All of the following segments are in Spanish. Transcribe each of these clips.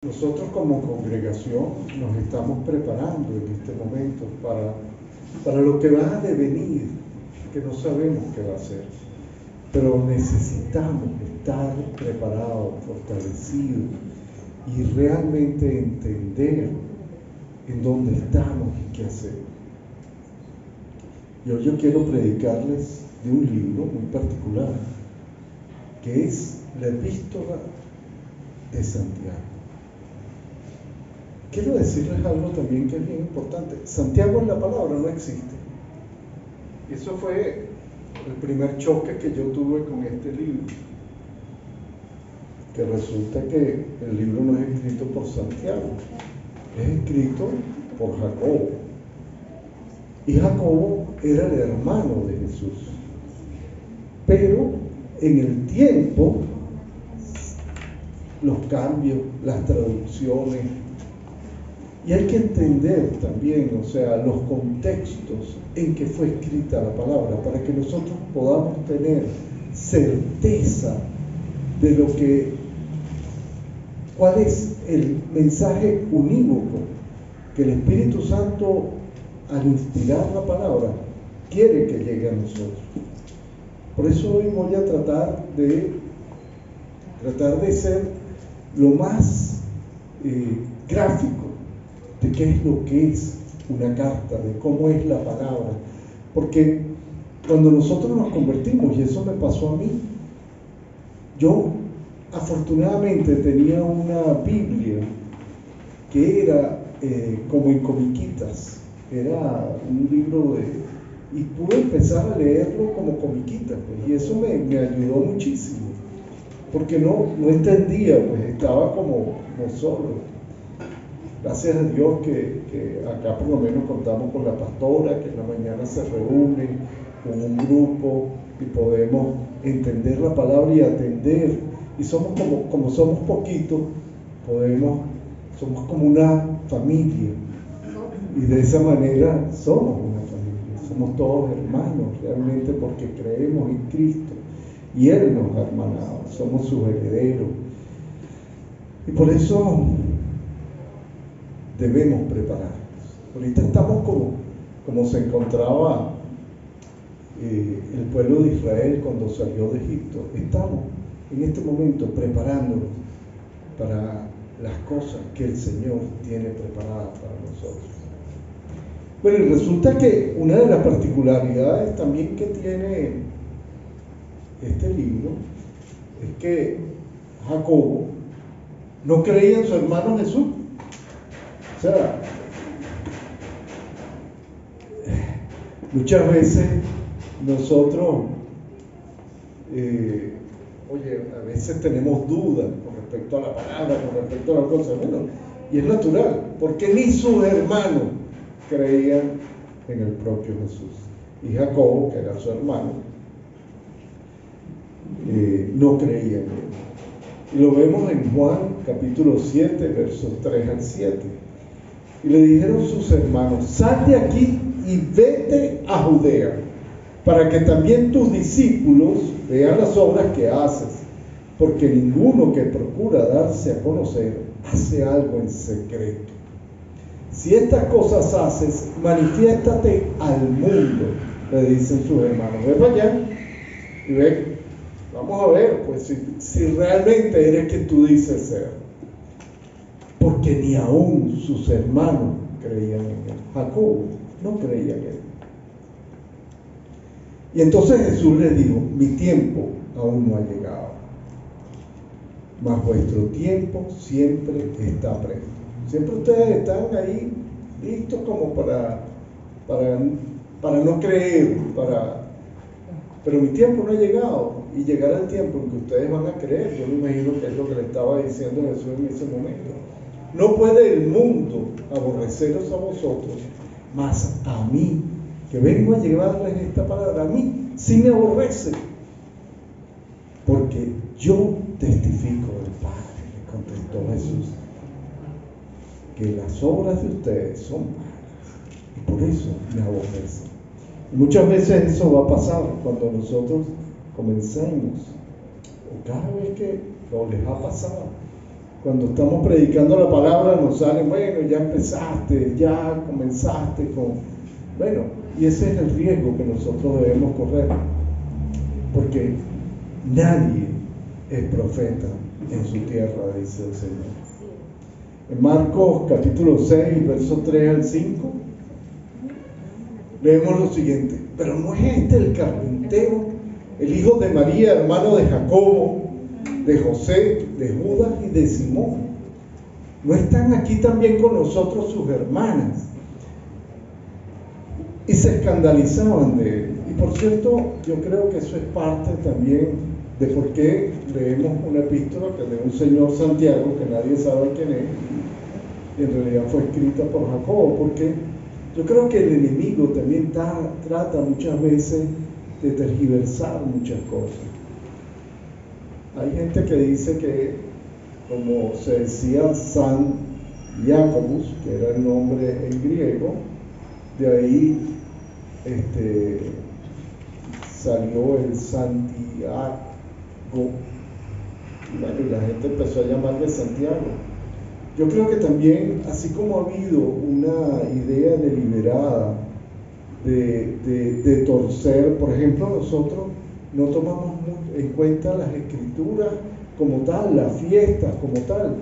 Nosotros como congregación nos estamos preparando en este momento para lo que va a devenir, que no sabemos qué va a ser, pero necesitamos estar preparados, fortalecidos y realmente entender en dónde estamos y qué hacer. Y hoy yo quiero predicarles de un libro muy particular, que es la Epístola de Santiago. Quiero decirles algo también que es bien importante. Santiago en la palabra no existe. Eso fue el primer choque que yo tuve con este libro. Que resulta que el libro no es escrito por Santiago, es escrito por Jacobo. Y Jacobo era el hermano de Jesús. Pero en el tiempo, los cambios, las traducciones, y hay que entender también, los contextos en que fue escrita la palabra, para que nosotros podamos tener certeza de cuál es el mensaje unívoco que el Espíritu Santo, al inspirar la palabra, quiere que llegue a nosotros. Por eso hoy voy a tratar de ser lo más gráfico de qué es lo que es una carta, de cómo es la palabra. Porque cuando nosotros nos convertimos, y eso me pasó a mí, yo afortunadamente tenía una Biblia que era como en comiquitas, era un libro y pude empezar a leerlo como comiquitas, pues, y eso me ayudó muchísimo, porque no entendía, pues estaba como solo. Gracias a Dios que acá por lo menos contamos con la pastora, que en la mañana se reúne con un grupo y podemos entender la palabra y atender. Y somos como somos poquitos, somos como una familia. Y de esa manera somos una familia, somos todos hermanos realmente, porque creemos en Cristo. Y Él nos ha hermanado, somos sus herederos. Y por eso debemos prepararnos. Ahorita estamos como se encontraba el pueblo de Israel cuando salió de Egipto. Estamos en este momento preparándonos para las cosas que el Señor tiene preparadas para nosotros. Bueno, y resulta que una de las particularidades también que tiene este libro es que Jacobo no creía en su hermano Jesús. O sea, muchas veces nosotros, a veces tenemos dudas con respecto a la palabra, con respecto a la cosa, bueno, y es natural, porque ni sus hermanos creían en el propio Jesús. Y Jacobo, que era su hermano, no creía en él. Y lo vemos en Juan capítulo 7, versos 3 al 7. Y le dijeron sus hermanos: sal de aquí y vete a Judea, para que también tus discípulos vean las obras que haces, porque ninguno que procura darse a conocer hace algo en secreto. Si estas cosas haces, manifiéstate al mundo, le dicen sus hermanos. Ve para allá y ve, vamos a ver pues si realmente eres que tú dices ser. Porque ni aún sus hermanos creían en él. Jacobo no creía en él. Y entonces Jesús les dijo: mi tiempo aún no ha llegado, mas vuestro tiempo siempre está presto. Siempre ustedes están ahí listos como para no creer, pero mi tiempo no ha llegado, y llegará el tiempo en que ustedes van a creer. Yo me imagino que es lo que le estaba diciendo Jesús en ese momento. No puede el mundo aborreceros a vosotros, mas a mí, que vengo a llevarles esta palabra, a mí sí me aborrece, porque yo testifico del Padre, le contestó Jesús, que las obras de ustedes son malas, y por eso me aborrecen. Y muchas veces eso va a pasar cuando nosotros comencemos, o cada vez que lo les ha pasado, Cuando estamos predicando la palabra nos sale, bueno, ya empezaste, ya comenzaste con... Bueno, y ese es el riesgo que nosotros debemos correr, porque nadie es profeta en su tierra, dice el Señor. En Marcos capítulo 6, versos 3 al 5, leemos lo siguiente: pero ¿no es este el carpintero, el hijo de María, hermano de Jacobo, de José, de Judas y de Simón? ¿No están aquí también con nosotros sus hermanas? Y se escandalizaban de él. Y por cierto, yo creo que eso es parte también de por qué leemos una epístola que de un señor Santiago, que nadie sabe quién es, y en realidad fue escrita por Jacobo, porque yo creo que el enemigo también trata muchas veces de tergiversar muchas cosas. Hay gente que dice que, como se decía San Jacobus, que era el nombre en griego, de ahí salió el Santiago, y bueno, y la gente empezó a llamarle Santiago. Yo creo que también, así como ha habido una idea deliberada de torcer, por ejemplo, nosotros no tomamos en cuenta las escrituras como tal, las fiestas como tal,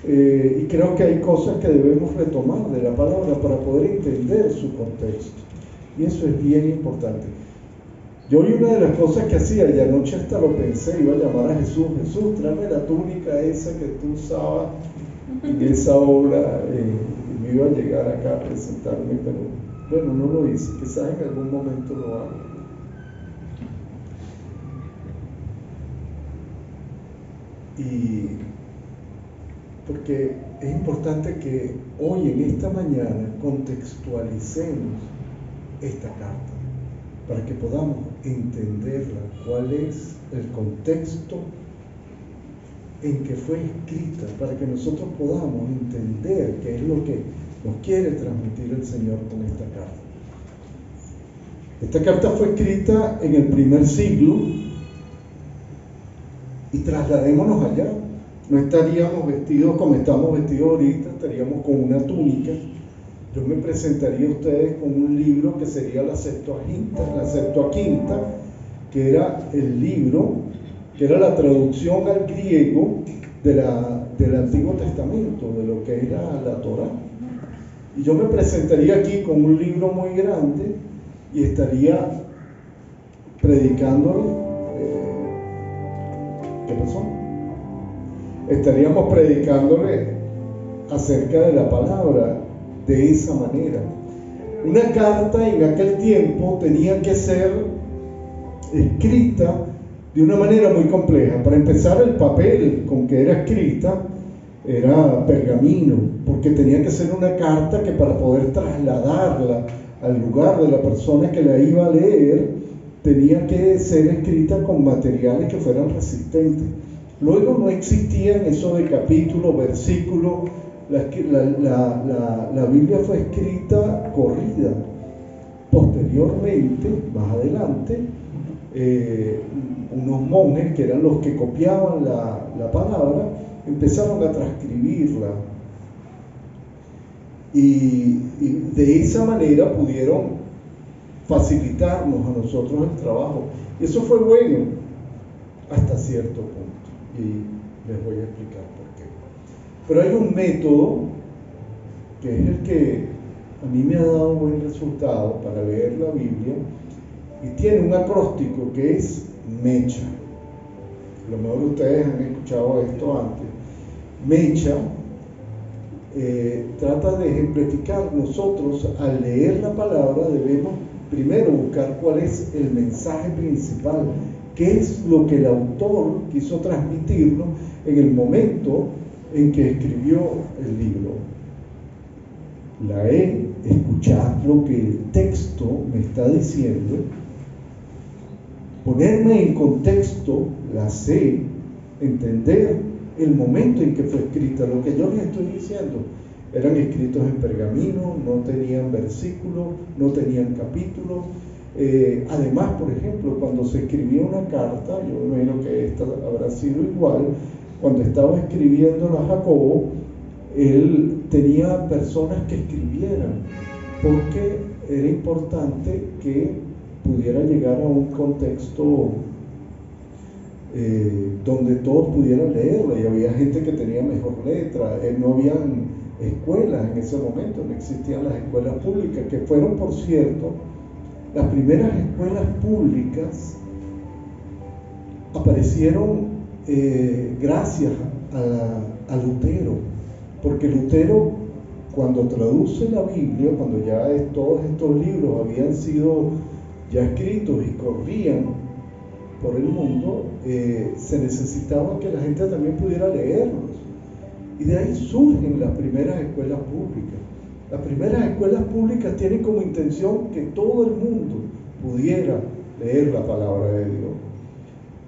y creo que hay cosas que debemos retomar de la palabra para poder entender su contexto, y eso es bien importante. Yo, y una de las cosas que hacía, y anoche hasta lo pensé, iba a llamar a Jesús: Jesús, tráeme la túnica esa que tú usabas en esa obra, y me iba a llegar acá a presentarme, pero bueno, no lo hice, quizás en algún momento lo haga. Y porque es importante que hoy, en esta mañana, contextualicemos esta carta, para que podamos entenderla, cuál es el contexto en que fue escrita, para que nosotros podamos entender qué es lo que nos quiere transmitir el Señor con esta carta. Esta carta fue escrita en el primer siglo, y trasladémonos allá. No estaríamos vestidos como estamos vestidos ahorita, estaríamos con una túnica. Yo me presentaría a ustedes con un libro que sería la Septuaginta, que era el libro, que era la traducción al griego del Antiguo Testamento, de lo que era la Torá. Y yo me presentaría aquí con un libro muy grande y estaría predicándole. ¿Qué pasó? Estaríamos predicándole acerca de la palabra de esa manera. Una carta en aquel tiempo tenía que ser escrita de una manera muy compleja. Para empezar, el papel con que era escrita era pergamino, porque tenía que ser una carta que, para poder trasladarla al lugar de la persona que la iba a leer, tenía que ser escrita con materiales que fueran resistentes. Luego no existían eso de capítulos, versículos. La Biblia fue escrita corrida. Posteriormente, más adelante, unos monjes, que eran los que copiaban la palabra, empezaron a transcribirla, y de esa manera pudieron facilitarnos a nosotros el trabajo. Y eso fue bueno hasta cierto punto, y les voy a explicar por qué. Pero hay un método que es el que a mí me ha dado buen resultado para leer la Biblia, y tiene un acróstico que es MECHA. A lo mejor ustedes han escuchado esto antes. MECHA trata de ejemplificar. Nosotros, al leer la palabra, debemos primero buscar cuál es el mensaje principal, qué es lo que el autor quiso transmitirnos en el momento en que escribió el libro. La E, escuchar lo que el texto me está diciendo. Ponerme en contexto. La C, entender el momento en que fue escrita. Lo que yo les estoy diciendo, eran escritos en pergamino, no tenían versículos, no tenían capítulos. Además, por ejemplo, cuando se escribía una carta, yo me imagino que esta habrá sido igual, cuando estaba escribiendo a Jacobo, él tenía personas que escribieran, porque era importante que pudiera llegar a un contexto donde todos pudieran leerlo, y había gente que tenía mejor letra. No habían escuelas en ese momento, no existían las escuelas públicas, que fueron, por cierto, las primeras escuelas públicas aparecieron gracias a Lutero, porque Lutero, cuando traduce la Biblia, cuando ya todos estos libros habían sido ya escritos y corrían por el mundo, se necesitaba que la gente también pudiera leerlos, y de ahí surgen las primeras escuelas públicas. Las primeras escuelas públicas tienen como intención que todo el mundo pudiera leer la palabra de Dios.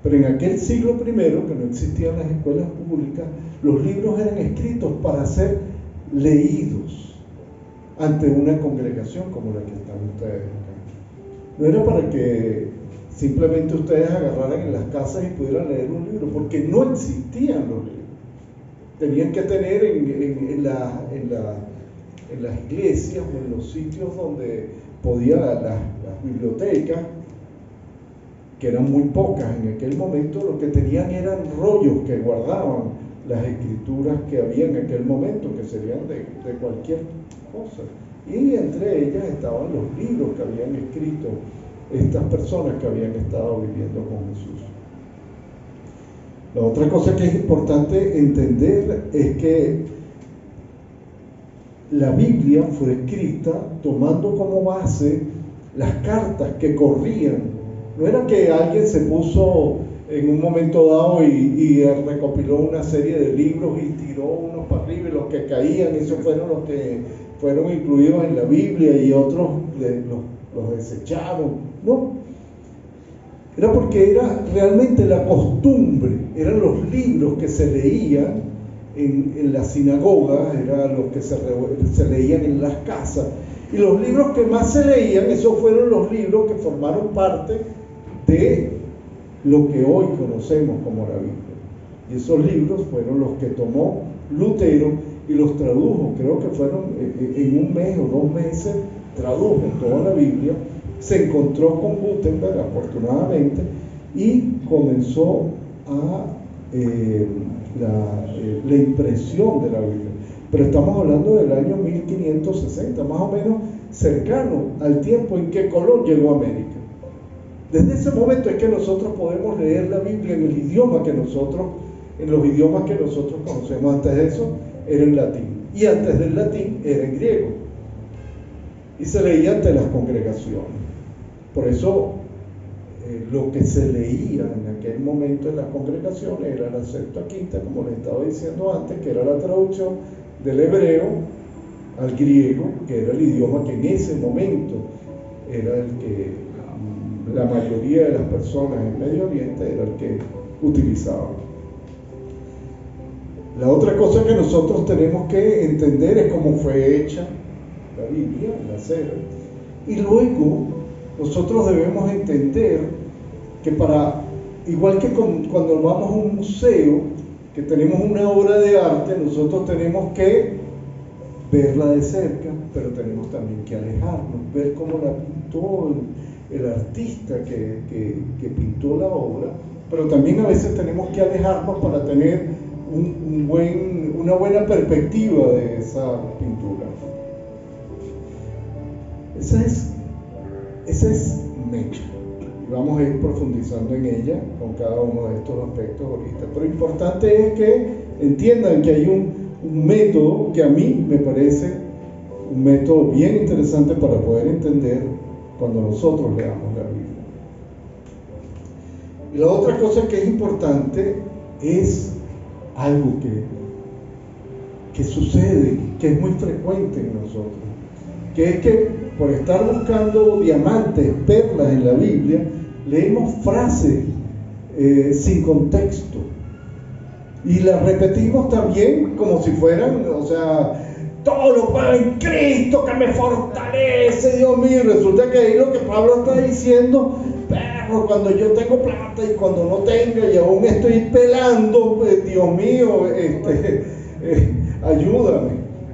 Pero en aquel siglo primero, que no existían las escuelas públicas, los libros eran escritos para ser leídos ante una congregación como la que están ustedes acá. No era para que simplemente ustedes agarraran en las casas y pudieran leer un libro, porque no existían los libros. Tenían que tener en las iglesias o en los sitios donde podía, las bibliotecas, que eran muy pocas en aquel momento, lo que tenían eran rollos que guardaban las escrituras que había en aquel momento, que serían de cualquier cosa. Y entre ellas estaban los libros que habían escrito estas personas que habían estado viviendo con Jesús. La otra cosa que es importante entender es que la Biblia fue escrita tomando como base las cartas que corrían. No era que alguien se puso en un momento dado y recopiló una serie de libros y tiró unos para arriba, y los que caían, esos fueron los que fueron incluidos en la Biblia, y otros los desecharon. No, era porque era realmente la costumbre, eran los libros que se leían en las sinagogas, eran los que se leían en las casas, y los libros que más se leían, esos fueron los libros que formaron parte de lo que hoy conocemos como la Biblia. Y esos libros fueron los que tomó Lutero y los tradujo, creo que fueron en un mes o 2 meses, tradujo toda la Biblia, se encontró con Gutenberg, afortunadamente, y comenzó a la impresión de la Biblia. Pero estamos hablando del año 1560, más o menos cercano al tiempo en que Colón llegó a América. Desde ese momento es que nosotros podemos leer la Biblia en el idioma que nosotros, en los idiomas que nosotros conocemos. Antes de eso era en latín, y antes del latín era en griego, y se leía ante las congregaciones. Por eso lo que se leía en aquel momento en las congregaciones era la Septuaginta, como les estaba diciendo antes, que era la traducción del hebreo al griego, que era el idioma que en ese momento era el que la mayoría de las personas en Medio Oriente era el que utilizaban. La otra cosa que nosotros tenemos que entender es cómo fue hecha la Biblia, la cera, y luego nosotros debemos entender que igual que cuando vamos a un museo, que tenemos una obra de arte, nosotros tenemos que verla de cerca, pero tenemos también que alejarnos, ver cómo la pintó el artista que pintó la obra, pero también a veces tenemos que alejarnos para tener una buena perspectiva de esa pintura. Esa es Mecha, y vamos a ir profundizando en ella con cada uno de estos aspectos ahorita. Pero lo importante es que entiendan que hay un método que a mí me parece un método bien interesante para poder entender cuando nosotros leamos la Biblia. Y la otra cosa que es importante es algo que sucede, que es muy frecuente en nosotros, que es que por estar buscando diamantes, perlas en la Biblia, leemos frases sin contexto y las repetimos también como si fueran, o sea, todo lo puedo en Cristo que me fortalece, Dios mío. Resulta que ahí lo que Pablo está diciendo, carro, cuando yo tengo plata y cuando no tenga y aún estoy pelando, pues, Dios mío, ayúdame.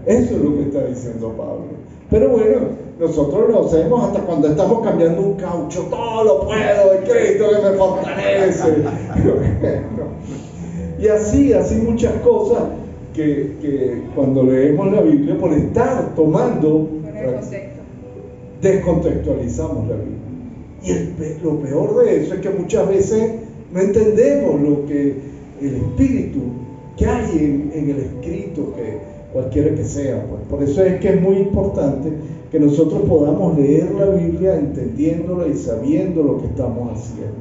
Eso es lo que está diciendo Pablo. Pero bueno, nosotros lo hacemos hasta cuando estamos cambiando un caucho. Todo lo puedo, el Cristo que me fortalece. Y así muchas cosas que cuando leemos la Biblia, por estar tomando, descontextualizamos la Biblia. Y lo peor de eso es que muchas veces no entendemos lo que el espíritu que hay en el escrito, que cualquiera que sea, pues. Por eso es que es muy importante que nosotros podamos leer la Biblia entendiéndola y sabiendo lo que estamos haciendo.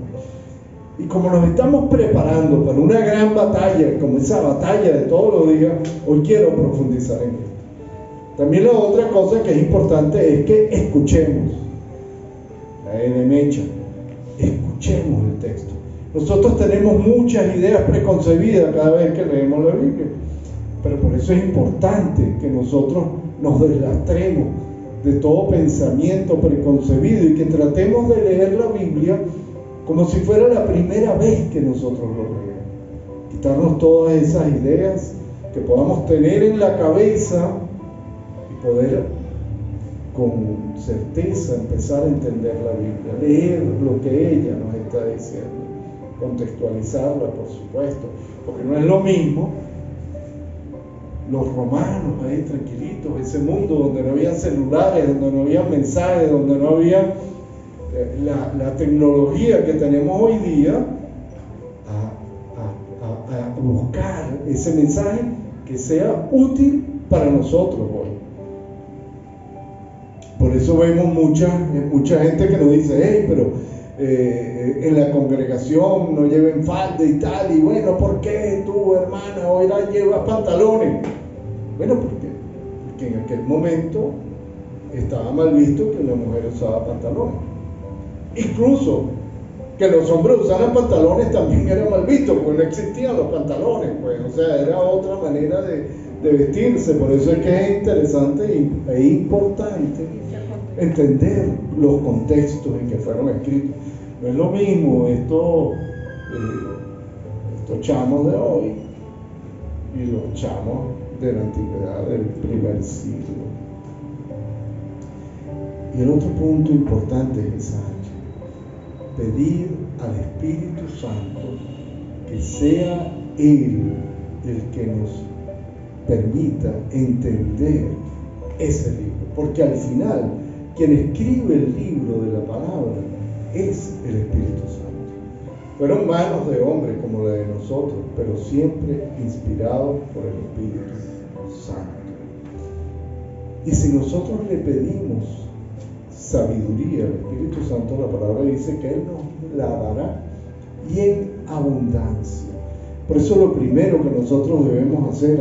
Y como nos estamos preparando para una gran batalla, como esa batalla de todos los días, hoy quiero profundizar en esto. También la otra cosa que es importante es que escuchemos. La E de mecha. Escuchemos el texto. Nosotros tenemos muchas ideas preconcebidas cada vez que leemos la Biblia. Pero por eso es importante que nosotros nos deslastremos de todo pensamiento preconcebido y que tratemos de leer la Biblia como si fuera la primera vez que nosotros lo leemos. Quitarnos todas esas ideas que podamos tener en la cabeza y poder con certeza empezar a entender la Biblia, leer lo que ella nos está diciendo, contextualizarla, por supuesto, porque no es lo mismo los romanos ahí tranquilitos, ese mundo donde no había celulares, donde no había mensajes, donde no había la tecnología que tenemos hoy día, a buscar ese mensaje que sea útil para nosotros hoy. Por eso vemos mucha gente que nos dice, hey, pero en la congregación no lleven falda y tal, y bueno, ¿por qué tú, hermana, hoy la llevas pantalones? Bueno, porque en aquel momento estaba mal visto que una mujer usaba pantalones. Incluso que los hombres usaran pantalones también era mal visto, porque no existían los pantalones, pues, o sea, era otra manera de vestirse. Por eso es que es interesante e importante entender los contextos en que fueron escritos. No es lo mismo estos chamos de hoy y los chamos de la antigüedad del primer siglo. Y el otro punto importante es esa: pedir al Espíritu Santo que sea Él el que nos permita entender ese libro, porque al final quien escribe el libro de la palabra es el Espíritu Santo. Fueron manos de hombre como la de nosotros, pero siempre inspirados por el Espíritu Santo. Y si nosotros le pedimos sabiduría al Espíritu Santo, la palabra dice que Él nos la dará y en abundancia. Por eso lo primero que nosotros debemos hacer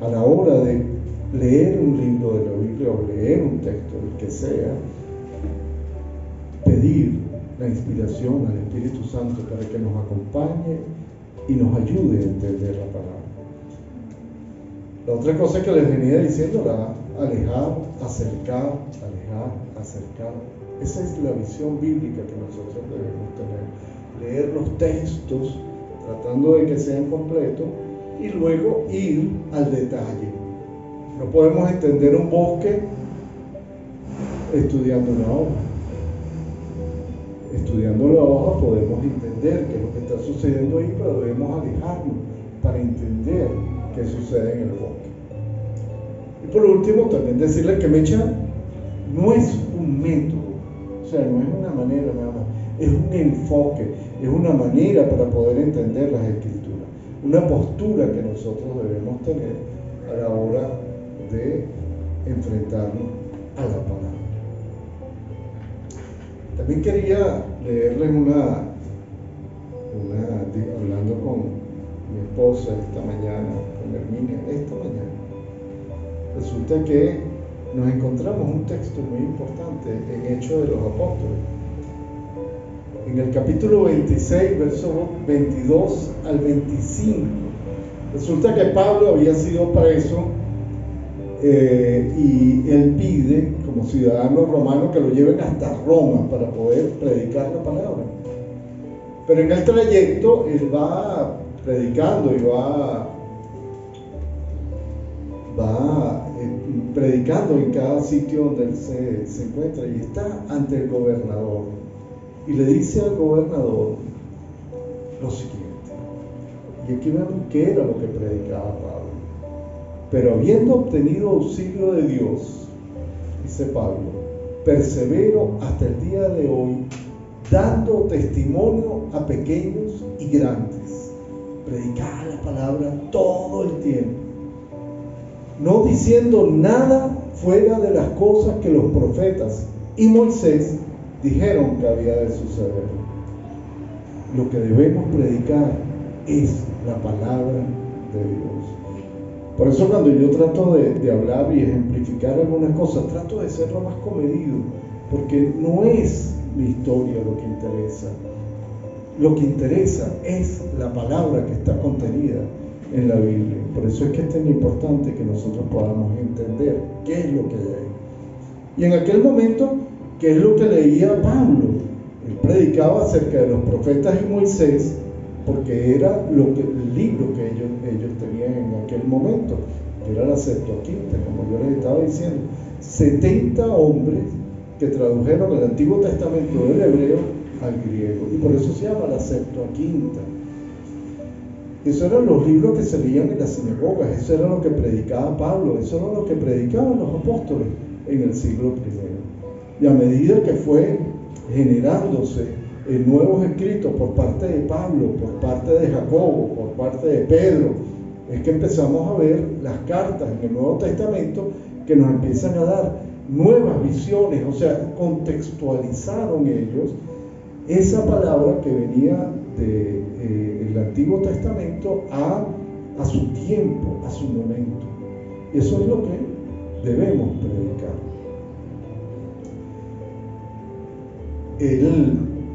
a la hora de leer un libro de la Biblia o leer un texto, el que sea, pedir la inspiración al Espíritu Santo para que nos acompañe y nos ayude a entender la palabra. La otra cosa que les venía diciendo era alejar, acercar, alejar, acercar. Esa es la visión bíblica que nosotros debemos tener. Leer los textos tratando de que sean completos y luego ir al detalle. No podemos entender un bosque estudiando una hoja. Estudiando la hoja podemos entender qué es lo que está sucediendo ahí, pero debemos alejarnos para entender qué sucede en el bosque. Y por último, también decirles que Mecha no es un método, o sea, no es una manera nada más, es un enfoque, es una manera para poder entender las Escrituras, una postura que nosotros debemos tener a la hora de enfrentarnos a la palabra. También quería leerles hablando con mi esposa esta mañana, con Herminia, esta mañana. Resulta que nos encontramos un texto muy importante en Hechos de los Apóstoles. En el capítulo 26, versos 22 al 25. Resulta que Pablo había sido preso y él pide, como ciudadano romano, que lo lleven hasta Roma para poder predicar la palabra. Pero en el trayecto él va predicando y va predicando en cada sitio donde él se encuentra, y está ante el gobernador y le dice al gobernador lo siguiente. Y aquí vemos qué era lo que predicaba Pablo. Pero habiendo obtenido auxilio de Dios, dice Pablo, persevero hasta el día de hoy, dando testimonio a pequeños y grandes. Predicaba la palabra todo el tiempo, no diciendo nada fuera de las cosas que los profetas y Moisés dijeron que había de suceder. Lo que debemos predicar es la palabra de Dios. Por eso cuando yo trato de hablar y ejemplificar algunas cosas, trato de ser lo más comedido, porque no es mi historia lo que interesa. Lo que interesa es la palabra que está contenida en la Biblia. Por eso es que es tan importante que nosotros podamos entender qué es lo que hay ahí. Y en aquel momento, ¿qué es lo que leía Pablo? Él predicaba acerca de los profetas y Moisés, porque era el libro que ellos tenían en aquel momento. Era la Septuaginta, como yo les estaba diciendo. 70 hombres que tradujeron el Antiguo Testamento del hebreo al griego, y por eso se llama la Septuaginta. Esos eran los libros que se leían en las sinagogas, eso era lo que predicaba Pablo, eso era lo que predicaban los apóstoles en el siglo I. Y a medida que fue generándose nuevos escritos por parte de Pablo, por parte de Jacobo, por parte de Pedro, es que empezamos a ver las cartas en el Nuevo Testamento que nos empiezan a dar nuevas visiones, o sea, contextualizaron ellos esa palabra que venía del Antiguo Testamento a su tiempo, a su momento. Y eso es lo que debemos predicar.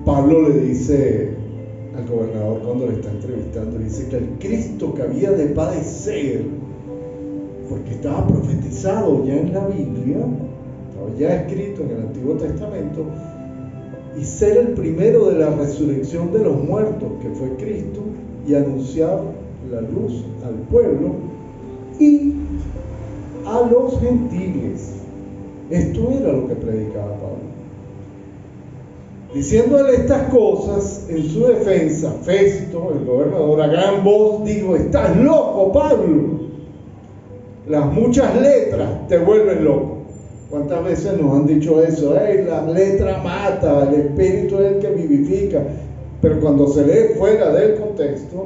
Pablo le dice al gobernador cuando le está entrevistando, le dice que el Cristo que había de padecer, porque estaba profetizado ya en la Biblia, estaba ya escrito en el Antiguo Testamento, y ser el primero de la resurrección de los muertos, que fue Cristo, y anunciar la luz al pueblo y a los gentiles. Esto era lo que predicaba Pablo. Diciéndole estas cosas, en su defensa, Festo, el gobernador, a gran voz dijo: estás loco, Pablo, las muchas letras te vuelven loco. ¿Cuántas veces nos han dicho eso? La letra mata, el espíritu es el que vivifica. Pero cuando se lee fuera del contexto,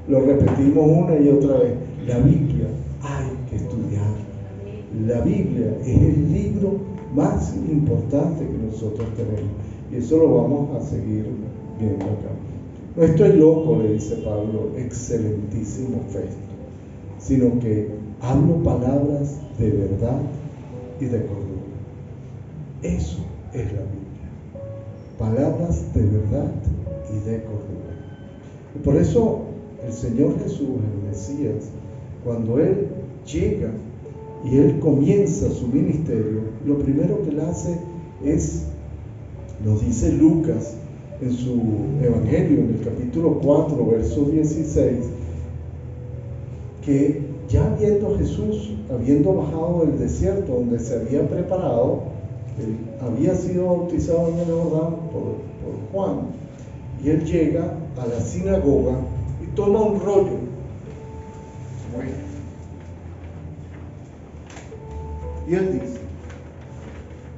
lo repetimos una y otra vez. La Biblia hay que estudiar. La Biblia es el libro más importante que nosotros tenemos. Y eso lo vamos a seguir viendo acá. No estoy loco, le dice Pablo, excelentísimo Festo, sino que hablo palabras de verdad y de cordura. Eso es la Biblia. Palabras de verdad y de cordura. Y por eso el Señor Jesús, el Mesías, cuando Él llega y Él comienza su ministerio, lo primero que Él hace es, nos dice Lucas en su Evangelio, en el capítulo 4, verso 16, que ya viendo Jesús, habiendo bajado del desierto donde se había preparado, él había sido bautizado en el Jordán por Juan, y él llega a la sinagoga y toma un rollo. Y él dice: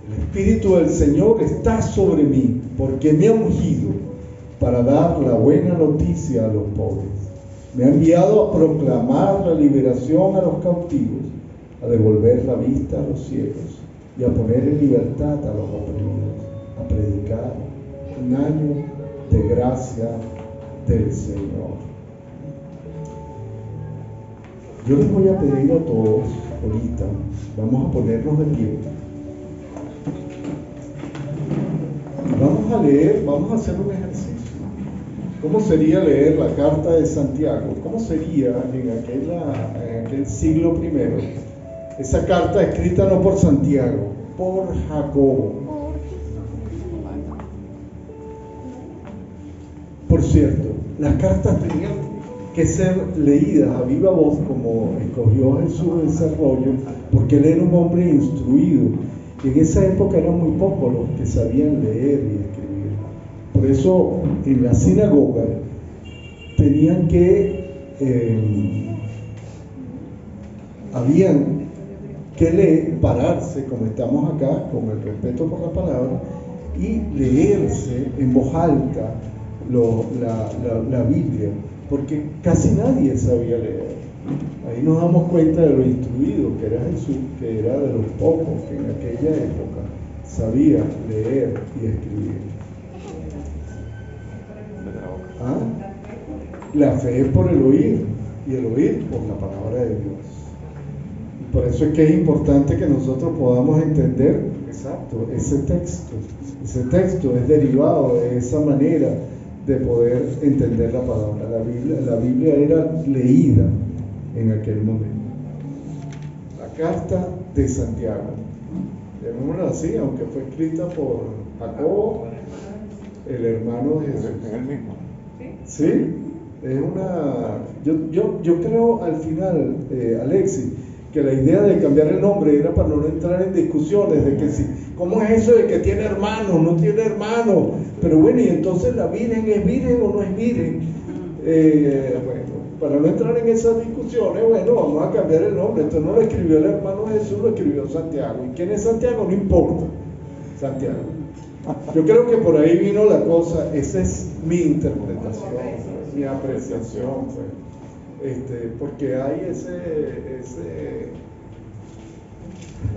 el Espíritu del Señor está sobre mí, porque me ha ungido para dar la buena noticia a los pobres. Me ha enviado a proclamar la liberación a los cautivos, a devolver la vista a los ciegos y a poner en libertad a los oprimidos, a predicar un año de gracia del Señor. Yo les voy a pedir a todos ahorita, vamos a ponernos de pie. Vamos a leer, vamos a hacer un ejercicio. ¿Cómo sería leer la carta de Santiago? ¿Cómo sería en aquel siglo I? Esa carta escrita no por Santiago, por Jacobo. cierto, las cartas tenían que ser leídas a viva voz, como escogió Jesús ese rollo, porque él era un hombre instruido. Y en esa época eran muy pocos los que sabían leer y escribir. Por eso en la sinagoga tenían que, habían que leer, pararse, como estamos acá, con el respeto por la palabra, y leerse en voz alta la Biblia, porque casi nadie sabía leer. Ahí nos damos cuenta de lo instruido que era Jesús, que era de los pocos que en aquella época sabía leer y escribir. ¿Ah? La fe es por el oír, y el oír por la palabra de Dios. Y por eso es que es importante que nosotros podamos entender, exacto, ese texto. Ese texto es derivado de esa manera de poder entender la palabra. La Biblia era leída en aquel momento. La carta de Santiago, llamémosla así, aunque fue escrita por Jacobo, el hermano de Jesús. Es el mismo. Sí, es una... Yo creo al final, Alexis, que la idea de cambiar el nombre era para no entrar en discusiones de que si, ¿cómo es eso de que tiene hermanos, no tiene hermanos? Pero bueno, y entonces la Virgen es virgen o no es virgen. Bueno, para no entrar en esas discusiones, bueno, vamos a cambiar el nombre. Esto no lo escribió el hermano Jesús, lo escribió Santiago. ¿Y quién es Santiago? No importa. Santiago. Yo creo que por ahí vino la cosa. Esa es mi interpretación, mi apreciación, pues. Porque hay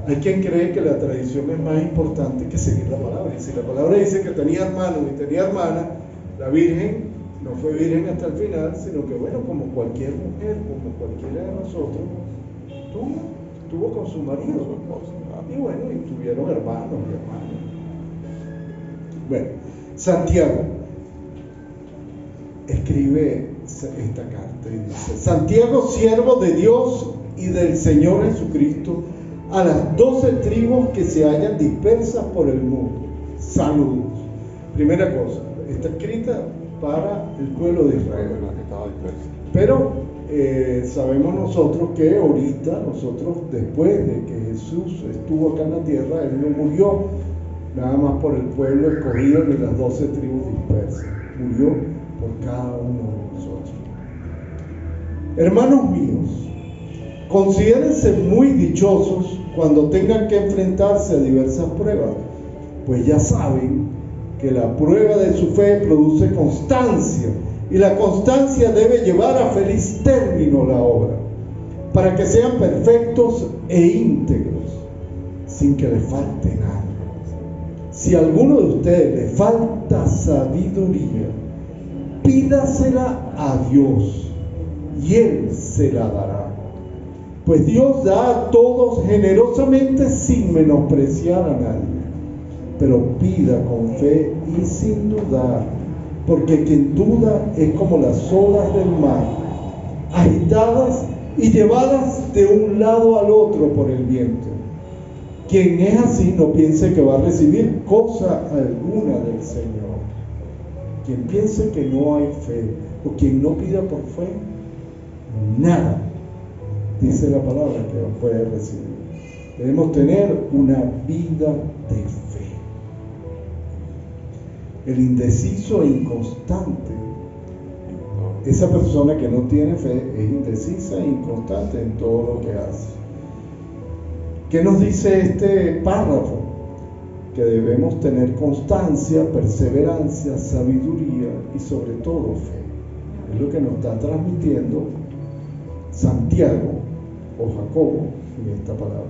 hay quien cree que la tradición es más importante que seguir la palabra. Y si la palabra dice que tenía hermanos y tenía hermanas, la Virgen no fue virgen hasta el final, sino que bueno, como cualquier mujer, como cualquiera de nosotros, tuvo con su marido, su esposo, y bueno, y tuvieron hermanos y hermanas. Bueno, Santiago escribe esta carta y dice: Santiago, siervo de Dios y del Señor Jesucristo, a las 12 tribus que se hallan dispersas por el mundo, saludos. Primera cosa, está escrita para el pueblo de Israel, pero sabemos nosotros que ahorita, después de que Jesús estuvo acá en la tierra, él no murió nada más por el pueblo escogido ni las 12 tribus dispersas, murió por cada uno de nosotros. Hermanos míos, considérense muy dichosos cuando tengan que enfrentarse a diversas pruebas, pues ya saben que la prueba de su fe produce constancia, y la constancia debe llevar a feliz término la obra, para que sean perfectos e íntegros, sin que les falte nada. Si a alguno de ustedes le falta sabiduría, pídasela a Dios, y Él se la dará. Pues Dios da a todos generosamente sin menospreciar a nadie. Pero pida con fe y sin dudar, porque quien duda es como las olas del mar, agitadas y llevadas de un lado al otro por el viento. Quien es así no piense que va a recibir cosa alguna del Señor. Quien piense que no hay fe, o quien no pida por fe, nada, dice la palabra, que puede recibir. Debemos tener una vida de fe. El indeciso e inconstante, esa persona que no tiene fe es indecisa e inconstante en todo lo que hace. ¿Qué nos dice este párrafo? Que debemos tener constancia, perseverancia, sabiduría y sobre todo fe. Es lo que nos está transmitiendo Santiago o Jacobo en esta palabra.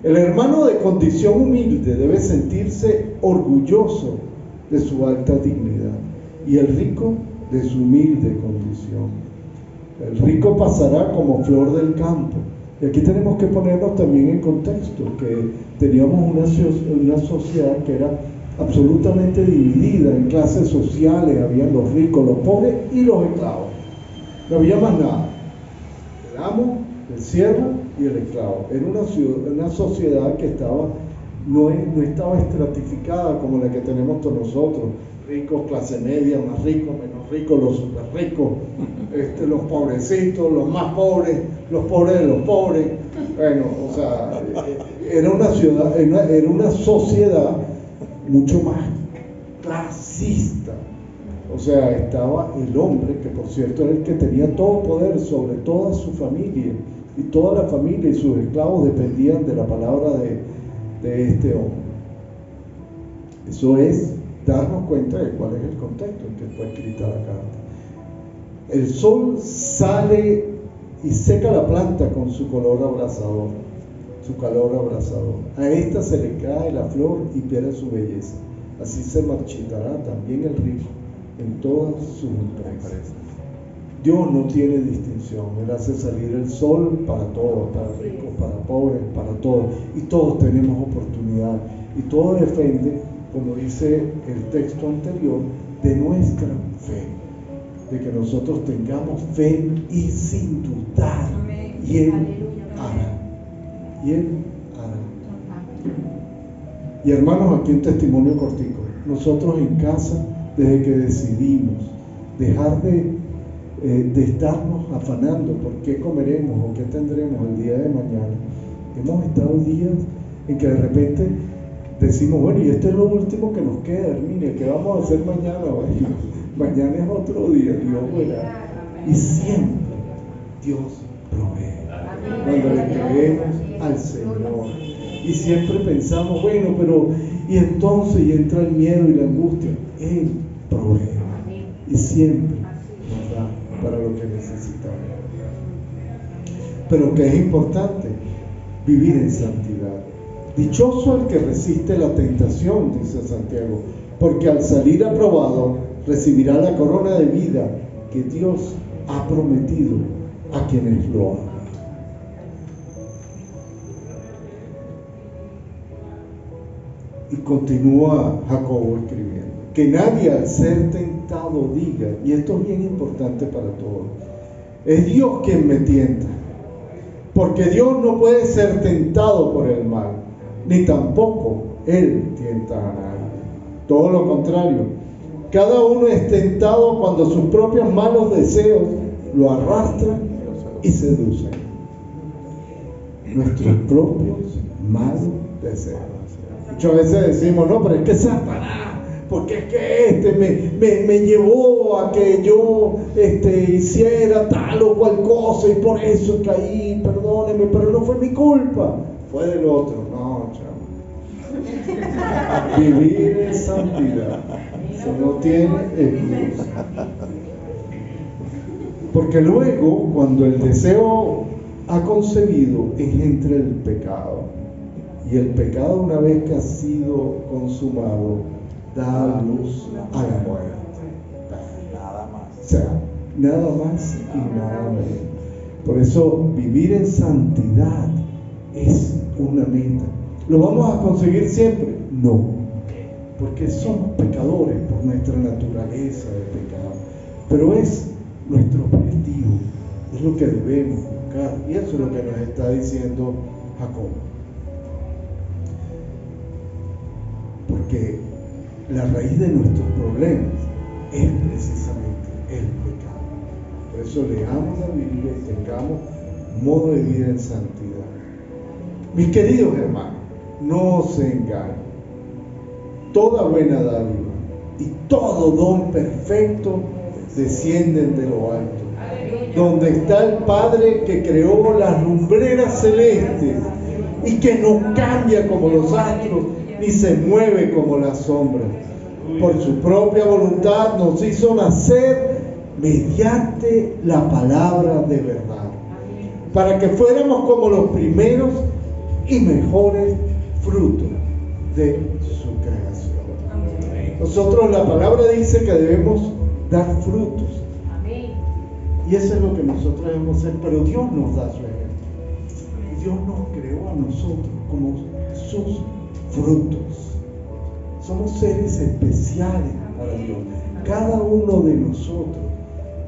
El hermano de condición humilde debe sentirse orgulloso de su alta dignidad, y el rico de su humilde condición. El rico pasará como flor del campo. Y aquí tenemos que ponernos también en contexto que teníamos una sociedad que era absolutamente dividida en clases sociales. Habían los ricos, los pobres y los esclavos. No había más nada. El amo, el siervo y el esclavo. Era una sociedad que no estaba estratificada como la que tenemos todos nosotros. ricos, clase media, más ricos, menos ricos, los super ricos, los pobrecitos, los más pobres, los pobres de los pobres. Bueno, o sea, era una ciudad, era una sociedad mucho más clasista. O sea, estaba el hombre, que por cierto era el que tenía todo poder sobre toda su familia, y toda la familia y sus esclavos dependían de la palabra de este hombre. Eso es darnos cuenta de cuál es el contexto en que fue escrita la carta. El sol sale y seca la planta con su color abrasador, su calor abrasador. A esta se le cae la flor y pierde su belleza. Así se marchitará también el rico en todas sus empresas. Dios no tiene distinción. Él hace salir el sol para todos, para ricos, para pobres, para todos. Y todos tenemos oportunidad. Y todo depende, como dice el texto anterior, de nuestra fe. De que nosotros tengamos fe y sin dudar. Y Él hará. Y Él hará. Y hermanos, aquí un testimonio cortico. Nosotros en casa, desde que decidimos dejar de estarnos afanando por qué comeremos o qué tendremos el día de mañana, hemos estado días en que de repente decimos, bueno, y este es lo último que nos queda, Herminia, ¿qué vamos a hacer mañana? Bueno, mañana es otro día, Dios verá. Y siempre Dios provee cuando le creemos al Señor. Y siempre pensamos, bueno, pero y entonces y entra el miedo y la angustia. Él provee y siempre nos da para lo que necesitamos. Pero que es importante vivir en santidad. Dichoso el que resiste la tentación, dice Santiago, porque al salir aprobado recibirá la corona de vida que Dios ha prometido a quienes lo aman. Y continúa Jacobo escribiendo, que nadie al ser tentado diga, y esto es bien importante para todos, es Dios quien me tienta, porque Dios no puede ser tentado por el mal, ni tampoco Él tienta a nadie. Todo lo contrario, cada uno es tentado cuando sus propios malos deseos lo arrastran y seducen. Nuestros propios malos deseos. Muchas veces decimos, no, pero es que Satanás, porque es que me llevó a que yo hiciera tal o cual cosa y por eso caí, perdóneme, pero no fue mi culpa, fue del otro. No, chamo. Vivir en santidad, eso no tiene excusa. Porque luego, cuando el deseo ha concebido, engendra el pecado. Y el pecado, una vez que ha sido consumado, da luz a la muerte. Nada más. O sea, nada más y nada menos. Por eso, vivir en santidad es una meta. ¿Lo vamos a conseguir siempre? No. Porque somos pecadores por nuestra naturaleza de pecado. Pero es nuestro objetivo. Es lo que debemos buscar. Y eso es lo que nos está diciendo Jacobo. Porque la raíz de nuestros problemas es precisamente el pecado. Por eso leamos la Biblia y tengamos modo de vida en santidad. Mis queridos hermanos, no se engañen. Toda buena dádiva y todo don perfecto descienden de lo alto, donde está el Padre que creó las lumbreras celestes y que no cambia como los astros ni se mueve como las sombras. Por su propia voluntad nos hizo nacer mediante la palabra de verdad, para que fuéramos como los primeros y mejores frutos de su creación. Nosotros, la palabra dice que debemos dar frutos. Y eso es lo que nosotros debemos hacer, pero Dios nos da su ejemplo. Y Dios nos creó a nosotros como sus frutos. Somos seres especiales para Dios. Cada uno de nosotros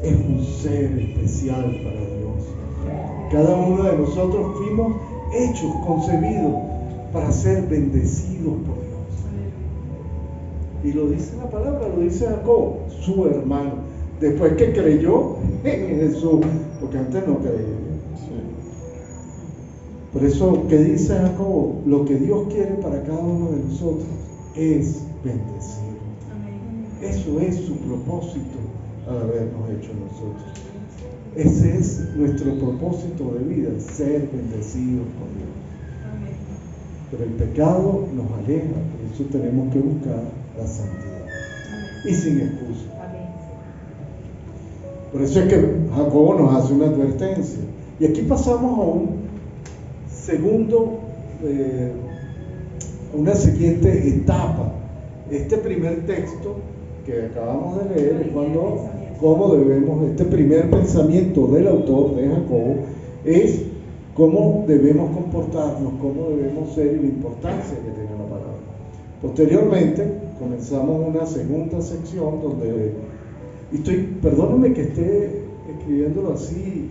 es un ser especial para Dios. Cada uno de nosotros fuimos hechos, concebidos para ser bendecidos por Dios. Y lo dice la palabra, lo dice Jacob, su hermano. Después que creyó en Jesús, porque antes no creía. Por eso, ¿qué dice Jacob? Lo que Dios quiere para cada uno de nosotros es bendecir. Eso es su propósito al habernos hecho nosotros. Ese es nuestro propósito de vida, ser bendecidos por Dios. Pero el pecado nos aleja, por eso tenemos que buscar la santidad. Y sin excusa. Por eso es que Jacobo nos hace una advertencia. Y aquí pasamos a un segundo, una siguiente etapa. Este primer texto que acabamos de leer es cómo debemos, este primer pensamiento del autor de Jacobo es cómo debemos comportarnos, cómo debemos ser y la importancia que tiene la palabra. Posteriormente comenzamos una segunda sección donde, perdóname que esté escribiéndolo así,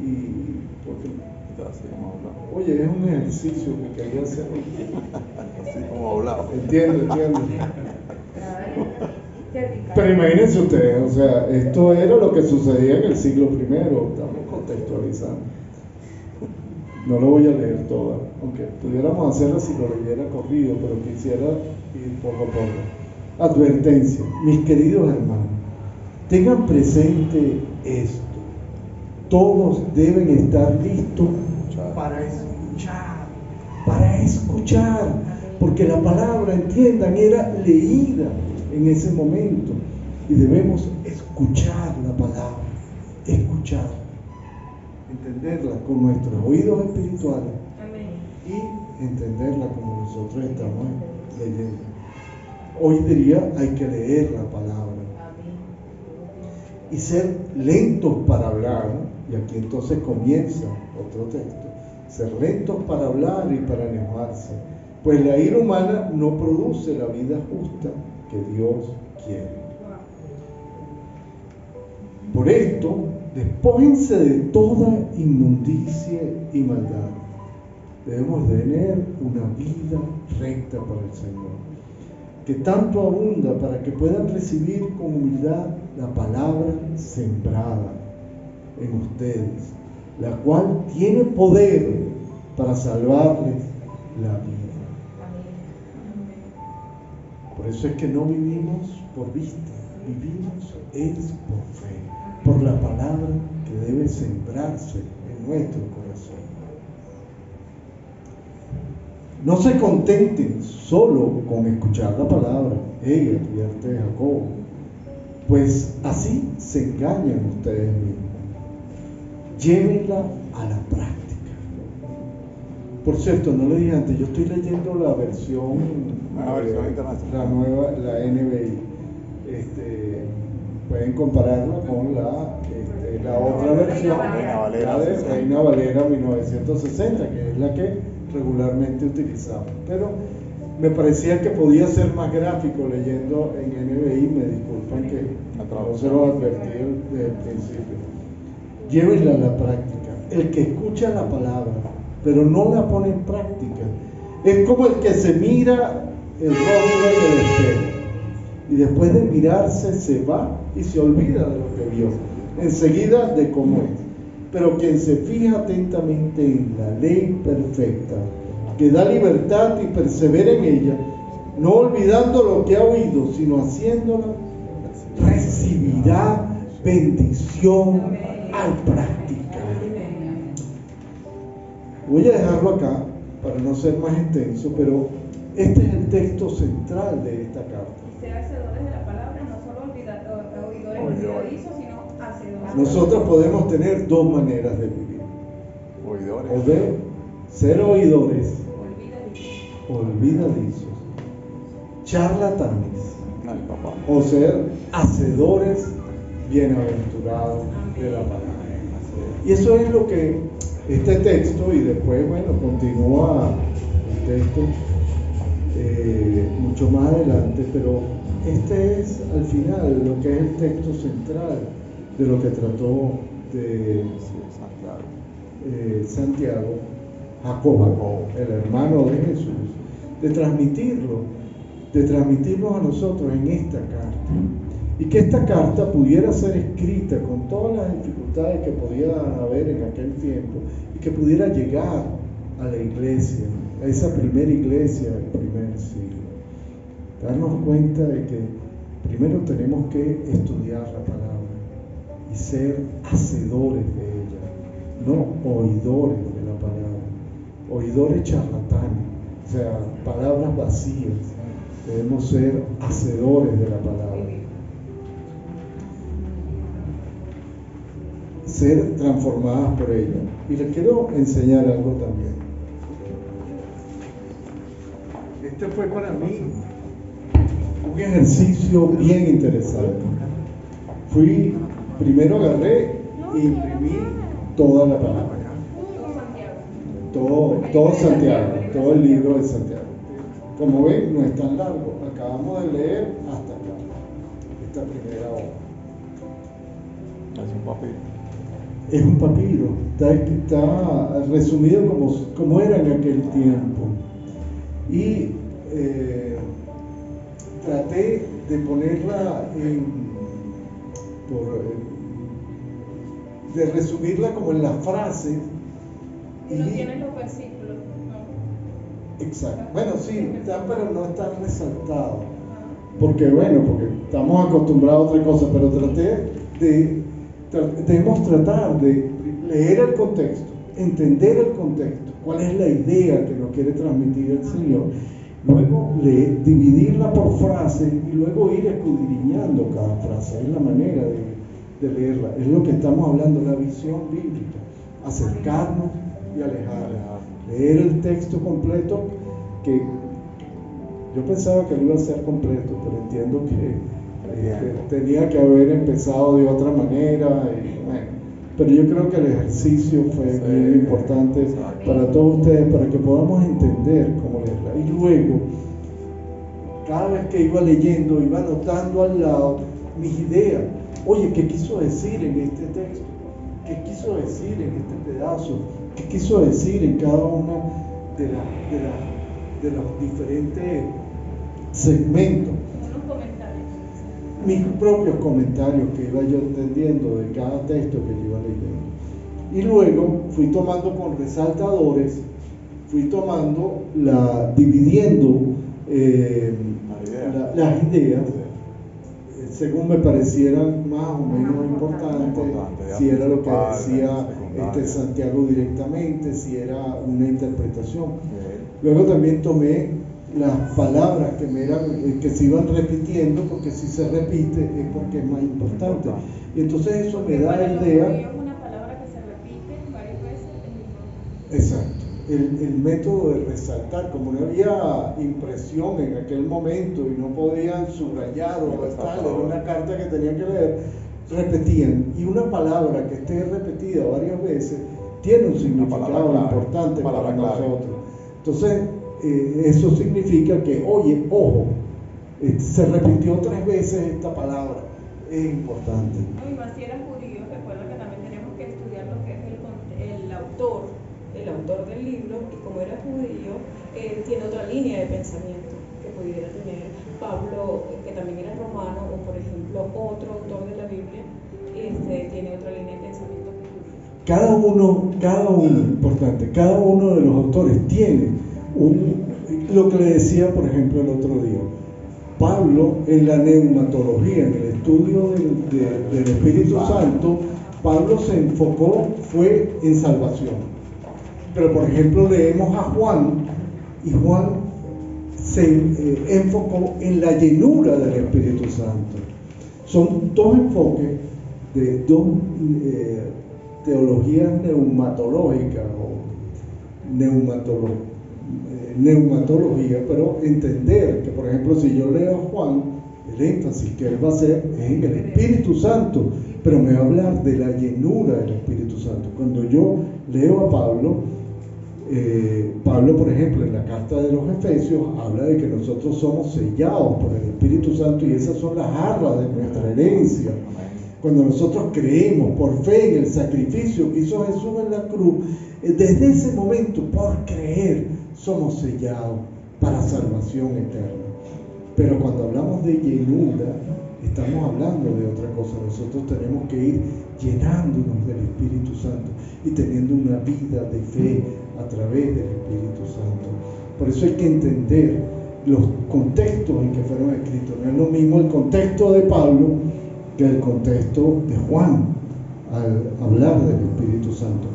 porque oye, es un ejercicio que quería hacer. Así como hablado. Entiendo. Pero imagínense ustedes, o sea, esto era lo que sucedía en el siglo I, estamos contextualizando. No lo voy a leer todo, aunque pudiéramos hacerlo si lo leyera corrido, pero quisiera ir poco a poco. Advertencia, mis queridos hermanos, tengan presente esto. Todos deben estar listos para escuchar, porque la palabra, entiendan, era leída en ese momento y debemos escuchar la palabra, entenderla con nuestros oídos espirituales. Amén. Y entenderla como nosotros estamos leyendo. Hoy diría hay que leer la palabra. Amén. Y ser lentos para hablar, ¿no? Y aquí entonces comienza otro texto, ser lentos para hablar y para enojarse, pues la ira humana no produce la vida justa que Dios quiere. Por esto, despójense de toda inmundicia y maldad. Debemos tener una vida recta para el Señor, que tanto abunda para que puedan recibir con humildad la palabra sembrada en ustedes, la cual tiene poder para salvarles la vida. Por eso es que no vivimos por vista, vivimos es por fe, por la palabra que debe sembrarse en nuestro corazón. No se contenten solo con escuchar la palabra, ella advierte Jacobo, pues así se engañan ustedes mismos. Llévenla a la práctica. Por cierto, no le dije antes, yo estoy leyendo la versión internacional, la nueva, la NBI. Pueden compararla con la otra versión, la de Reina Valera 1960, que es la que regularmente utilizamos. Pero me parecía que podía ser más gráfico leyendo en NBI, me disculpan que no se lo advertí desde el principio. Llévenla a la práctica. El que escucha la palabra pero no la pone en práctica es como el que se mira el rostro en el espejo y después de mirarse se va y se olvida de lo que vio, enseguida de cómo es. Pero quien se fija atentamente en la ley perfecta que da libertad y persevera en ella, no olvidando lo que ha oído sino haciéndola, recibirá bendición al practicar. Voy a dejarlo acá para no ser más extenso, pero este es el texto central de esta carta. Ser hacedores de la palabra, no solo oidores olvidadizos, sino hacedores. Nosotros podemos tener dos maneras de vivir. O de ser oidores olvidadizos, charlatanes, o ser hacedores bienaventurados de la palabra. Y eso es lo que este texto, y después, bueno, continúa el texto mucho más adelante, pero este es al final lo que es el texto central de lo que trató de Santiago, Jacobo, el hermano de Jesús, de transmitirlo, de transmitirnos a nosotros en esta carta. Y que esta carta pudiera ser escrita con todas las dificultades que podían haber en aquel tiempo y que pudiera llegar a la iglesia, a esa primera iglesia del primer siglo. Darnos cuenta de que primero tenemos que estudiar la palabra y ser hacedores de ella, no oidores de la palabra, oidores charlatanes, o sea, palabras vacías. Debemos ser hacedores de la palabra, ser transformadas por ella. Y les quiero enseñar algo también. Este fue para mí un ejercicio bien interesante. Primero agarré e imprimí toda la palabra, todo Santiago, todo el libro de Santiago. Como ven, no es tan largo. Acabamos de leer hasta acá, esta primera obra. Es un papiro. Es un papiro, está resumido como era en aquel tiempo. Y traté de ponerla de resumirla como en las frases. Y no tienen los versículos, ¿no? Exacto. Bueno, sí, están, pero no están resaltados. Porque estamos acostumbrados a otra cosa, pero debemos tratar de leer el contexto, entender el contexto, cuál es la idea que nos quiere transmitir el Señor, luego dividirla por frases y luego ir escudriñando cada frase. Es la manera de leerla, es lo que estamos hablando, la visión bíblica, acercarnos y alejarnos, leer el texto completo, que yo pensaba que lo iba a hacer completo, pero entiendo que tenía que haber empezado de otra manera, pero yo creo que el ejercicio fue bien importante para todos ustedes, para que podamos entender cómo leerla. Y luego, cada vez que iba leyendo, iba anotando al lado mis ideas. Oye, ¿qué quiso decir en este texto? ¿Qué quiso decir en este pedazo? ¿Qué quiso decir en cada uno de los diferentes segmentos? Unos comentarios. Mis propios comentarios que iba yo entendiendo de cada texto que yo iba leyendo. Y luego fui tomando con resaltadores, dividiendo las ideas según me parecieran más o menos importantes, si era lo que decía Santiago directamente, si era una interpretación. Luego también tomé las palabras que se iban repitiendo, porque si se repite es porque es más importante. Y entonces eso me da la idea. Es una palabra que se repite varias veces. Exacto. El método de resaltar, como no había impresión en aquel momento y no podían subrayar o tal, era una carta que tenían que leer, repetían. Y una palabra que esté repetida varias veces tiene un significado importante para nosotros. Entonces, eso significa que, oye, ojo, se repitió 3 veces esta palabra, es importante. No, y más si eran judíos, recuerda que también tenemos que estudiar lo que es el autor del libro, y como era judío, tiene otra línea de pensamiento que pudiera tener Pablo, que también era romano, o por ejemplo otro autor de la Biblia, tiene otra línea de pensamiento que judío. Cada uno de los autores tiene lo que le decía, por ejemplo, el otro día. Pablo, en la neumatología, en el estudio del Espíritu Santo, Pablo se enfocó, fue en salvación. Pero, por ejemplo, leemos a Juan, y Juan se enfocó en la llenura del Espíritu Santo. Son 2 enfoques de 2 teologías neumatológicas o neumatología, pero entender que, por ejemplo, si yo leo a Juan, el énfasis que él va a hacer es en el Espíritu Santo, pero me va a hablar de la llenura del Espíritu Santo. Cuando yo leo a Pablo, por ejemplo, en la carta de los Efesios, habla de que nosotros somos sellados por el Espíritu Santo y esas son las arras de nuestra herencia. Cuando nosotros creemos por fe en el sacrificio que hizo Jesús en la cruz, desde ese momento, por creer, somos sellados para salvación eterna. Pero cuando hablamos de llenura, estamos hablando de otra cosa. Nosotros tenemos que ir llenándonos del Espíritu Santo y teniendo una vida de fe a través del Espíritu Santo. Por eso hay que entender los contextos en que fueron escritos. No es lo mismo el contexto de Pablo que el contexto de Juan al hablar del Espíritu Santo.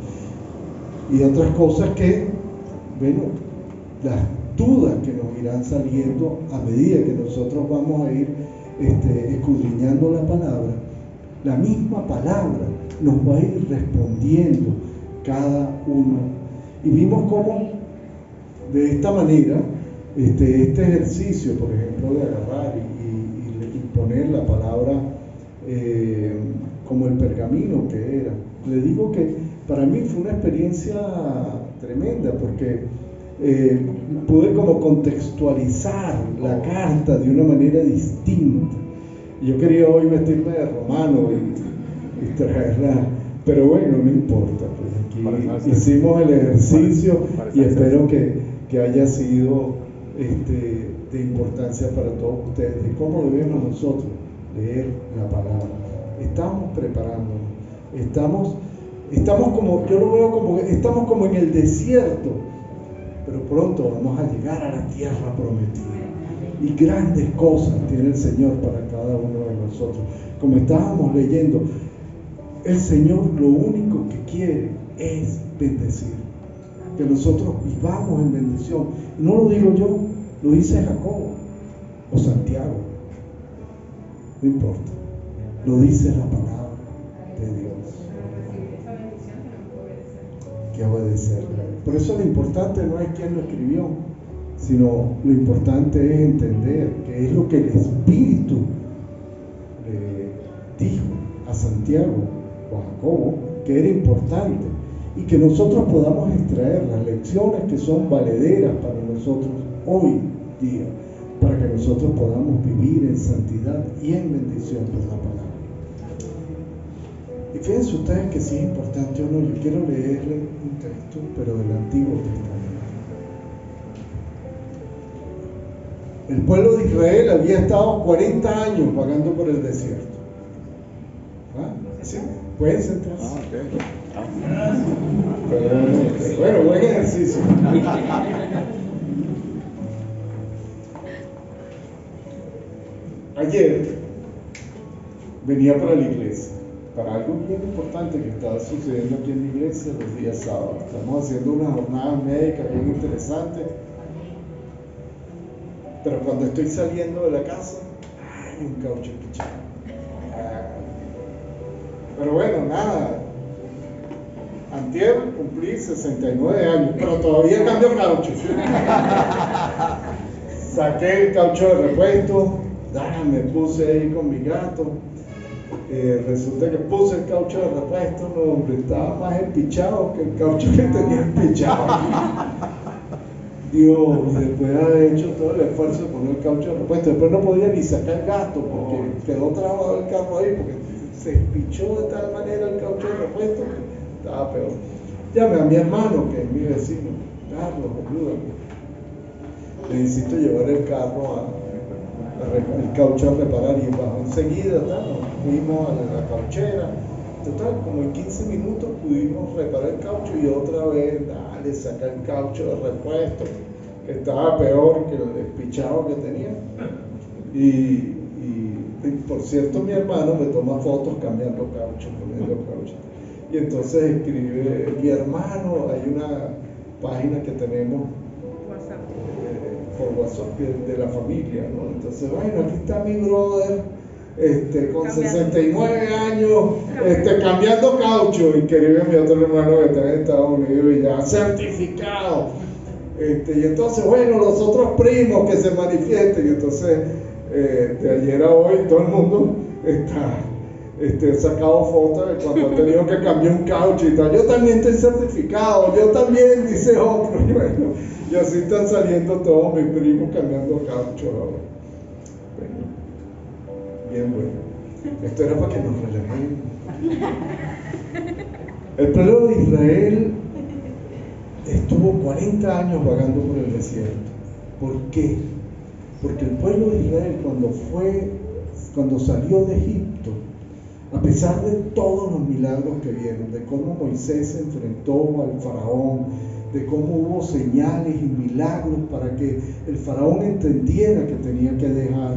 Y otras cosas que, bueno, las dudas que nos irán saliendo a medida que nosotros vamos a ir escudriñando la palabra, la misma palabra nos va a ir respondiendo cada uno. Y vimos cómo de esta manera este ejercicio, por ejemplo, de agarrar y poner la palabra como el pergamino que era, le digo que para mí fue una experiencia tremenda, porque pude como contextualizar la carta de una manera distinta. Yo quería hoy vestirme de romano y traerla, pero bueno, no importa, pues aquí hicimos el ejercicio y espero que haya sido de importancia para todos ustedes, de cómo debemos nosotros leer la palabra. Estamos preparándonos, estamos como, yo lo veo como, estamos como en el desierto, pero pronto vamos a llegar a la tierra prometida. Y grandes cosas tiene el Señor para cada uno de nosotros. Como estábamos leyendo, el Señor lo único que quiere es bendecir. Que nosotros vivamos en bendición. No lo digo yo, lo dice Jacobo o Santiago. No importa. Lo dice la palabra de Dios. Que obedecerla. Por eso lo importante no es quién lo escribió, sino lo importante es entender que es lo que el Espíritu le dijo a Santiago o a Jacobo que era importante, y que nosotros podamos extraer las lecciones que son valederas para nosotros hoy día, para que nosotros podamos vivir en santidad y en bendición por la palabra. Y fíjense ustedes que sí es importante o no, yo quiero leerle un texto, pero del Antiguo Testamento. El pueblo de Israel había estado 40 años vagando por el desierto. ¿Ah? ¿Sí? ¿Pueden sentarse? Bueno, buen ejercicio. Ayer venía para la iglesia, para algo bien importante que estaba sucediendo aquí en la iglesia los días sábados. Estamos haciendo unas jornadas médicas bien interesantes. Pero cuando estoy saliendo de la casa, hay un caucho pichado. Pero bueno, nada. Antier cumplí 69 años, pero todavía cambio caucho. Saqué el caucho de repuesto, me puse ahí con mi gato. Resulta que puse el caucho de repuesto, no, hombre, estaba más empichado que el caucho que tenía empichado. Dios, y después de haber hecho todo el esfuerzo de poner el caucho de repuesto, después no podía ni sacar el gato porque quedó trabado el carro ahí, porque se espichó de tal manera el caucho de repuesto que estaba peor. Llamé a mi hermano, que es mi vecino, Carlos, ayúdame. Necesito llevar el carro el caucho a reparar, y bajó enseguida, fuimos a la cauchera. Total, como en 15 minutos pudimos reparar el caucho y otra vez, sacar el caucho de repuesto, que estaba peor que el despichado que tenía. Y por cierto, mi hermano me toma fotos cambiando caucho, poniendo caucho. Y entonces escribe, mi hermano, hay una página que tenemos por WhatsApp de la familia, ¿no? Entonces, bueno, aquí está mi brother, con 69 años, cambiando caucho, y querido mi otro hermano que está en Estados Unidos y ya certificado. Y entonces, bueno, los otros primos que se manifiesten. Y entonces, de ayer a hoy, todo el mundo está sacado fotos de cuando ha tenido que cambiar un caucho y tal. Yo también estoy certificado, yo también, dice otro. Y bueno, y así están saliendo todos mis primos cambiando caucho ahora. Bien bueno. Esto era para que nos relajemos. El pueblo de Israel estuvo 40 años vagando por el desierto. ¿Por qué? Porque el pueblo de Israel cuando salió de Egipto, a pesar de todos los milagros que vieron, de cómo Moisés se enfrentó al faraón, de cómo hubo señales y milagros para que el faraón entendiera que tenía que dejar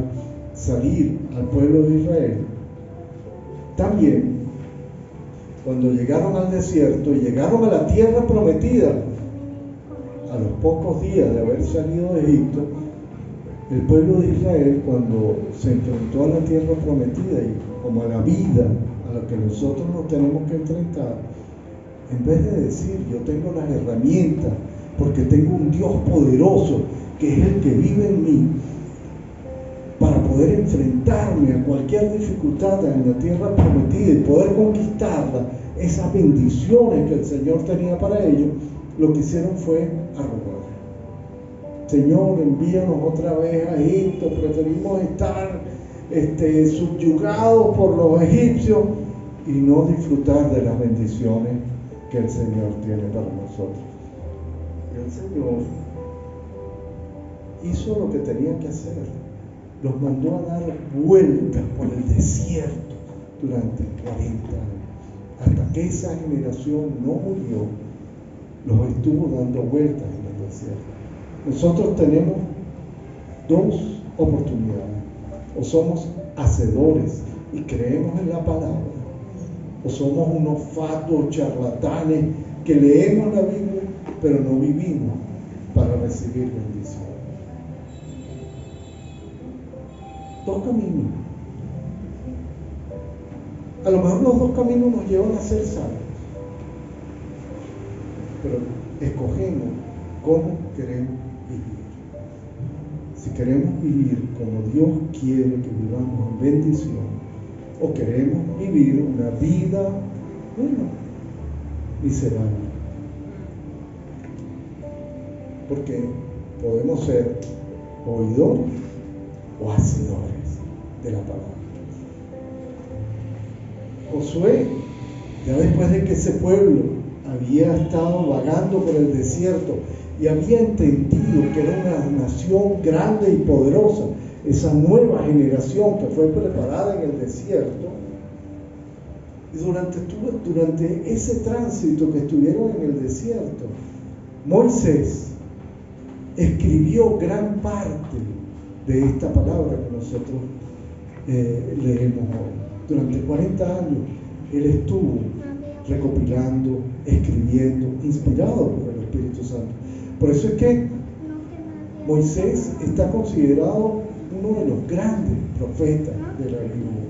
salir al pueblo de Israel, también cuando llegaron al desierto y llegaron a la tierra prometida, a los pocos días de haber salido de Egipto, el pueblo de Israel, cuando se enfrentó a la tierra prometida y como a la vida a la que nosotros nos tenemos que enfrentar, en vez de decir yo tengo las herramientas porque tengo un Dios poderoso que es el que vive en mí para poder enfrentarme a cualquier dificultad en la tierra prometida y poder conquistarla, esas bendiciones que el Señor tenía para ellos, lo que hicieron fue arrogar. Señor, envíanos otra vez a Egipto, preferimos estar subyugados por los egipcios y no disfrutar de las bendiciones que el Señor tiene para nosotros. Y el Señor hizo lo que tenía que hacer, los mandó a dar vueltas por el desierto durante 40 años, hasta que esa generación no murió, los estuvo dando vueltas en el desierto. Nosotros tenemos dos oportunidades: o somos hacedores y creemos en la palabra, o somos unos fatuos charlatanes que leemos la Biblia pero no vivimos para recibir bendición. Dos caminos. A lo mejor los dos caminos nos llevan a ser sabios, pero escogemos cómo queremos vivir. Si queremos vivir como Dios quiere que vivamos en bendición, o queremos vivir una vida, miserable. Porque podemos ser oidores o hacedores de la palabra. Josué, ya después de que ese pueblo había estado vagando por el desierto y había entendido que era una nación grande y poderosa, esa nueva generación que fue preparada en el desierto, y durante ese tránsito que estuvieron en el desierto, Moisés escribió gran parte de esta palabra que nosotros leemos hoy. Durante 40 años él estuvo recopilando, escribiendo, inspirado por el Espíritu Santo. Por eso es que Moisés está considerado uno de los grandes profetas de la Biblia,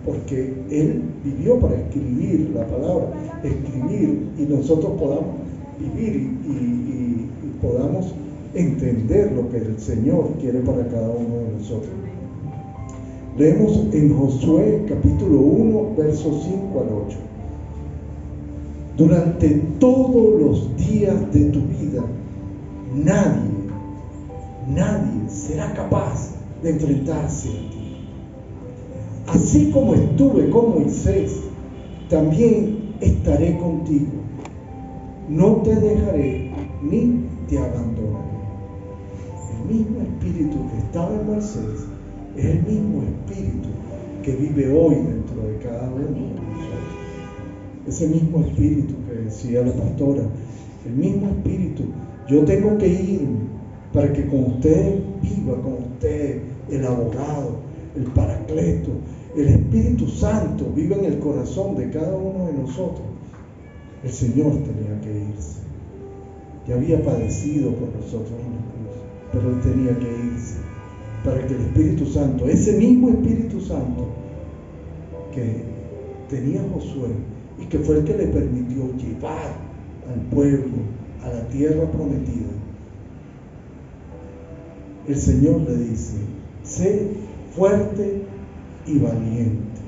porque él vivió para escribir la palabra, escribir, y nosotros podamos vivir y podamos entender lo que el Señor quiere para cada uno de nosotros. Leemos en Josué capítulo 1, versos 5 al 8. Durante todos los días de tu vida, nadie será capaz de enfrentarse a ti. Así como estuve con Moisés, también estaré contigo. No te dejaré ni te abandonaré. El mismo espíritu que estaba en Moisés es el mismo espíritu que vive hoy dentro de cada uno de nosotros. Ese mismo espíritu que decía la pastora, el mismo espíritu. Yo tengo que ir para que con usted viva, con usted el abogado, el paracleto, el Espíritu Santo vive en el corazón de cada uno de nosotros. El Señor tenía que irse. Ya había padecido por nosotros en la cruz, pero Él tenía que irse para que el Espíritu Santo, ese mismo Espíritu Santo que tenía Josué y que fue el que le permitió llevar al pueblo a la tierra prometida, el Señor le dice: sé fuerte y valiente,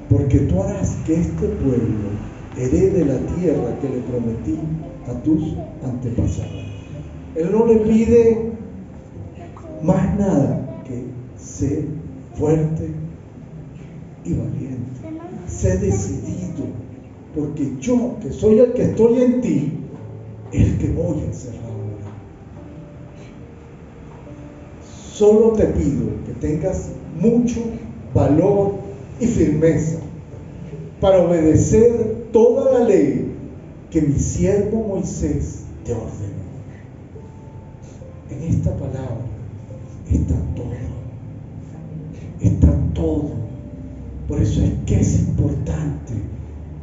porque tú harás que este pueblo herede la tierra que le prometí a tus antepasados. Él no le pide más nada que ser fuerte y valiente, sé decidido, porque yo, que soy el que estoy en ti, es el que voy a hacer ahora. Solo te pido que tengas mucho valor y firmeza para obedecer toda la ley que mi siervo Moisés te ordenó. En esta palabra está todo. Está todo. Por eso es que es importante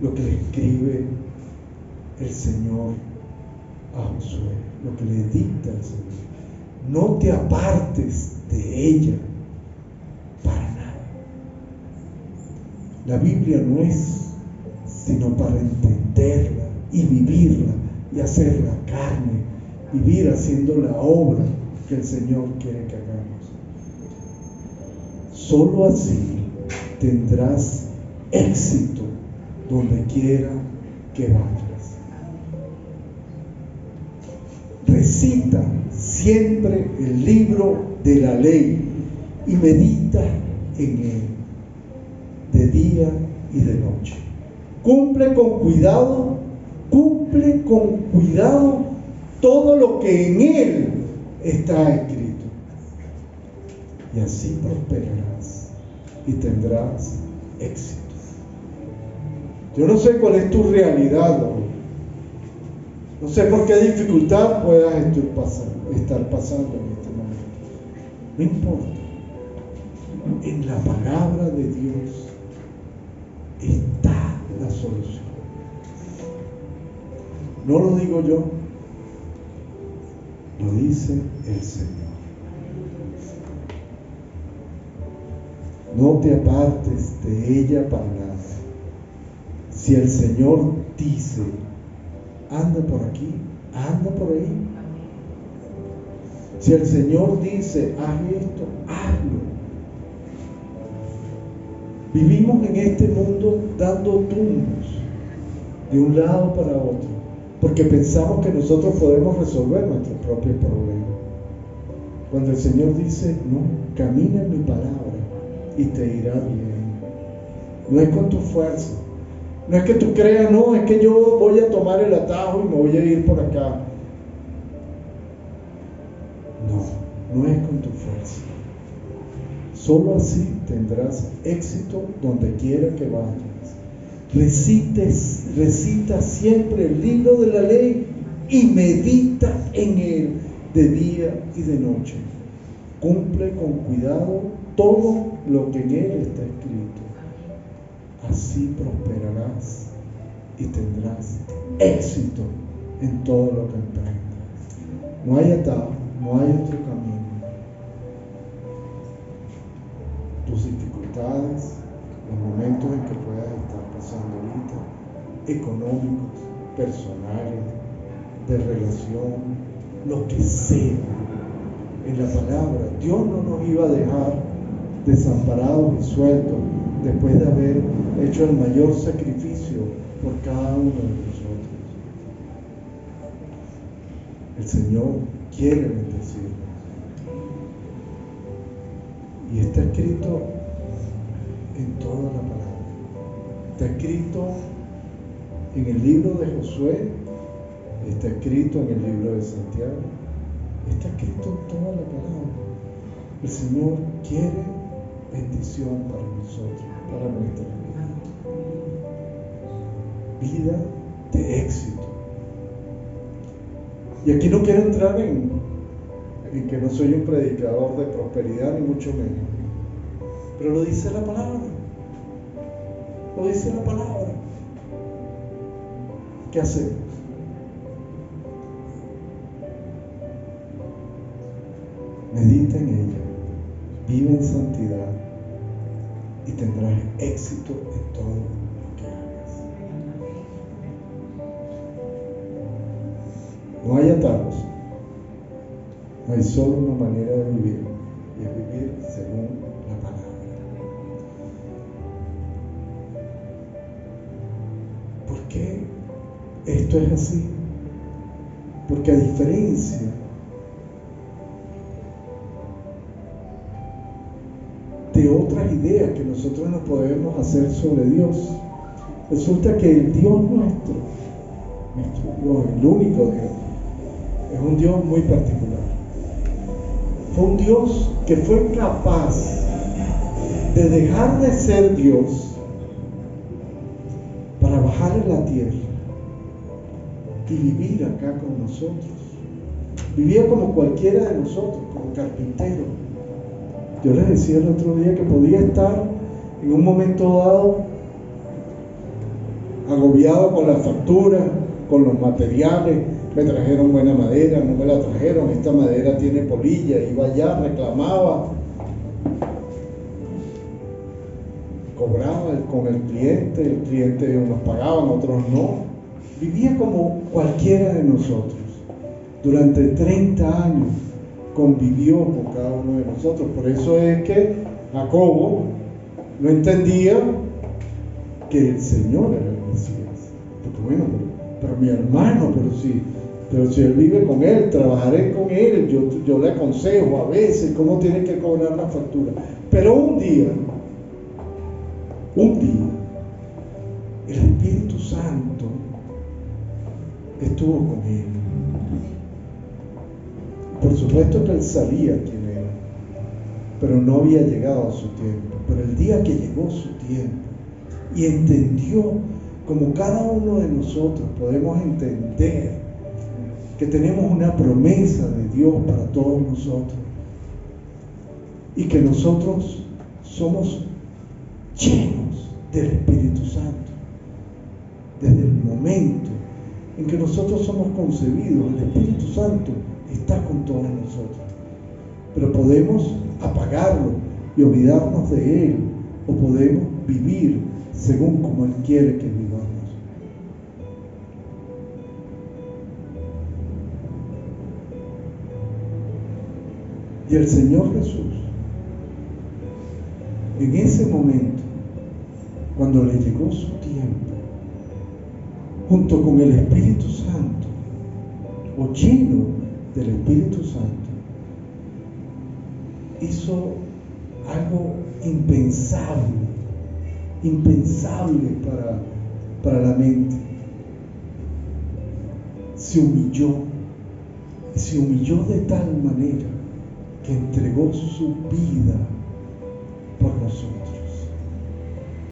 lo que le escribe el Señor a Josué, lo que le dicta el Señor. No te apartes de ella para nada. La Biblia no es sino para entenderla y vivirla y hacerla carne, vivir haciendo la obra que el Señor quiere que hagamos. Solo así tendrás éxito donde quiera que vayas. Recita siempre el libro de la ley y medita en él de día y de noche. Cumple con cuidado todo lo que en él está escrito. Y así prosperarás y tendrás éxito. Yo no sé cuál es tu realidad hoy. No sé por qué dificultad puedas estar pasando en este momento. No importa. En la palabra de Dios está la solución. No lo digo yo, lo dice el Señor. No te apartes de ella para nada. Si el Señor dice, anda por aquí, anda por ahí. Si el Señor dice, haz esto, hazlo. Vivimos en este mundo dando tumbos de un lado para otro, porque pensamos que nosotros podemos resolver nuestros propios problemas. Cuando el Señor dice, no, camina en mi palabra y te irá bien. No es con tu fuerza. No es que tú creas, no, es que yo voy a tomar el atajo y me voy a ir por acá. No, no es con tu fuerza. Solo así tendrás éxito donde quiera que vayas. Recita siempre el libro de la ley y medita en él de día y de noche. Cumple con cuidado todo lo que en él está escrito. Así prosperarás y tendrás éxito en todo lo que emprendas. No hay atajo, no hay otro camino. Tus dificultades, los momentos en que puedas estar pasando ahorita, económicos, personales, de relación, lo que sea. En la palabra, Dios no nos iba a dejar desamparados y sueltos después de haber hecho el mayor sacrificio por cada uno de nosotros. El Señor quiere bendecirnos. Y está escrito en toda la palabra. Está escrito en el libro de Josué, está escrito en el libro de Santiago, está escrito en toda la palabra. El Señor quiere bendición para nosotros, para nuestra vida. Vida de éxito. Y aquí no quiero entrar en que no soy un predicador de prosperidad, ni mucho menos. Pero lo dice la palabra. Lo dice la palabra. ¿Qué hacemos? Medita en ella, vive en santidad y tendrás éxito en todo lo que hagas. No hay atajos, no hay solo una manera de vivir, y es vivir según la palabra. ¿Por qué esto es así? Porque a diferencia de otras ideas que nosotros nos podemos hacer sobre Dios, resulta que el Dios nuestro Dios, el único Dios, es un Dios muy particular. Fue un Dios que fue capaz de dejar de ser Dios para bajar en la tierra y vivir acá con nosotros. Vivía como cualquiera de nosotros, como carpintero. Yo les decía el otro día que podía estar en un momento dado agobiado con la factura, con los materiales. Me trajeron buena madera, no me la trajeron, esta madera tiene polilla, iba allá, reclamaba, cobraba con el cliente unos pagaban, otros no. Vivía como cualquiera de nosotros. Durante 30 años convivió con cada uno de nosotros. Por eso es que Jacobo no entendía que el Señor era el Mesías. Porque bueno, pero mi hermano, pero si él vive con él, trabajaré con él, yo le aconsejo a veces cómo tiene que cobrar la factura. Pero un día, el Espíritu Santo estuvo con él. Por supuesto que él sabía quién era, pero no había llegado a su tiempo. Pero el día que llegó su tiempo y entendió, como cada uno de nosotros podemos entender que tenemos una promesa de Dios para todos nosotros y que nosotros somos llenos del Espíritu Santo desde el momento en que nosotros somos concebidos. El Espíritu Santo está con todos nosotros, pero podemos apagarlo y olvidarnos de Él, o podemos vivir según como Él quiere que vivamos. Y el Señor Jesús, en ese momento, cuando le llegó su tiempo, junto con el Espíritu Santo, o lleno del Espíritu Santo, hizo algo impensable para la mente. Se humilló de tal manera que entregó su vida por nosotros.